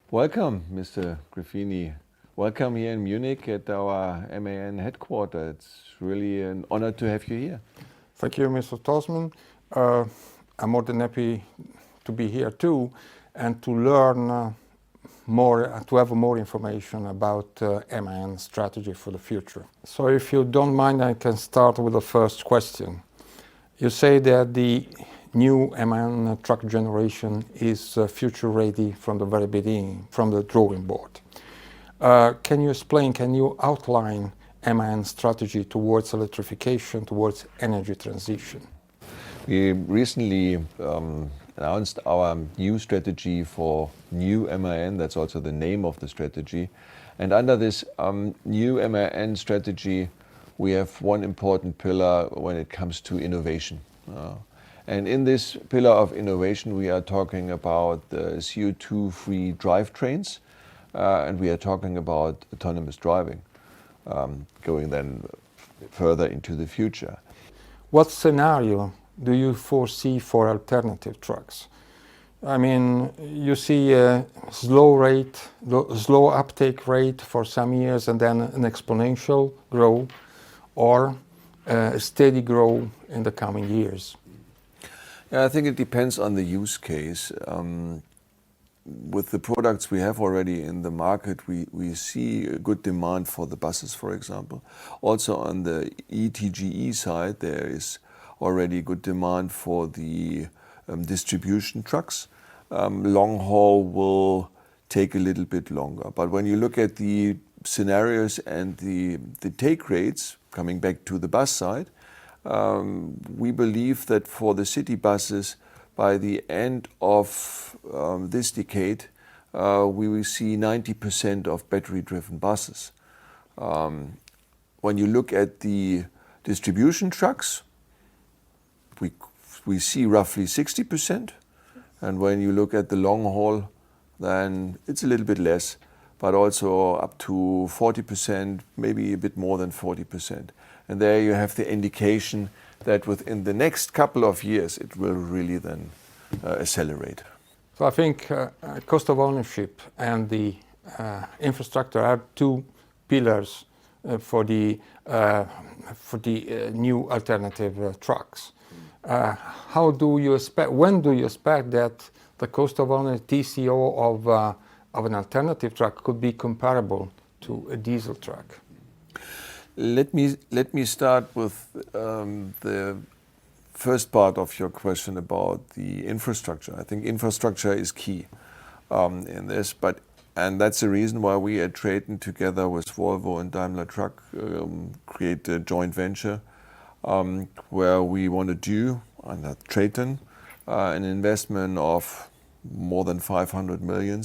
Welcome, Mr. Graffini. Welcome here in Munich at our MAN headquarters. It's really an honor to have you here. Thank you, Mr. Tosman. I'm more than happy to be here too and to learn more, to have more information about MAN strategy for the future. So if you don't mind, I can start with the first question. You say that the new MAN truck generation is future ready from the very beginning, from the drawing board. Can you explain, can you outline MAN strategy towards electrification, towards energy transition? We recently announced our new strategy for new MAN. That's also the name of the strategy. And under this new MAN strategy, we have one important pillar when it comes to innovation. And in this pillar of innovation, we are talking about the CO2-free drivetrains, and we are talking about autonomous driving, going then further into the future. What scenario do you foresee for alternative trucks? I mean, you see a slow uptake rate for some years and then an exponential growth, or a steady growth in the coming years? Yeah, I think it depends on the use case. With the products we have already in the market, we see a good demand for the buses, for example. Also on the ETGE side, there is already good demand for the distribution trucks. Long haul will take a little bit longer. But when you look at the scenarios and the take rates, coming back to the bus side, we believe that for the city buses, by the end of this decade, we will see 90% of battery-driven buses. When you look at the distribution trucks, we see roughly 60%. And when you look at the long haul, then it's a little bit less, but also up to 40%, maybe a bit more than 40%. And there you have the indication that within the next couple of years, it will really then accelerate. So I think cost of ownership and the infrastructure are two pillars for the new alternative trucks. How do you expect? When do you expect that the cost of ownership TCO of an alternative truck could be comparable to a diesel truck? Let me start with the first part of your question about the infrastructure. I think infrastructure is key in this, and that's the reason why we at TRATON, together with Volvo and Daimler Truck, create a joint venture where we want to do under TRATON an investment of more than 500 million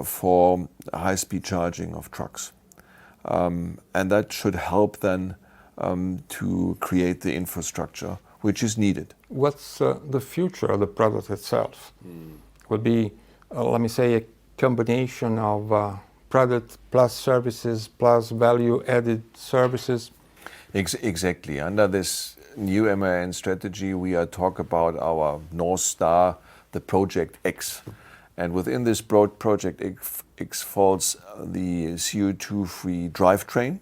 for high-speed charging of trucks. And that should help then to create the infrastructure which is needed. What's the future of the product itself? Would be, let me say, a combination of product plus services plus value-added services? Exactly. Under this new MAN strategy, we are talking about our North Star, the Project X. And within this Project X falls the CO2-free drivetrain.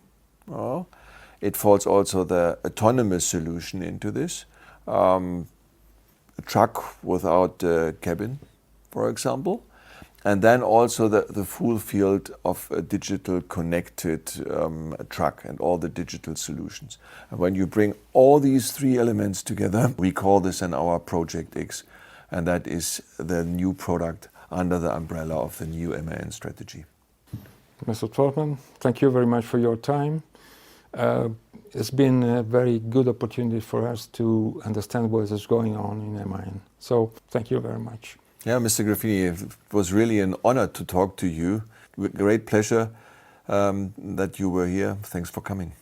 It falls also the autonomous solution into this. A truck without a cabin, for example. And then also the full field of a digital connected truck and all the digital solutions. And when you bring all these three elements together, we call this in our Project X. And that is the new product under the umbrella of the new MAN strategy. Mr. Tosman, thank you very much for your time. It's been a very good opportunity for us to understand what is going on in MAN. So thank you very much. Yeah, Mr. Graffini, it was really an honor to talk to you. Great pleasure that you were here. Thanks for coming.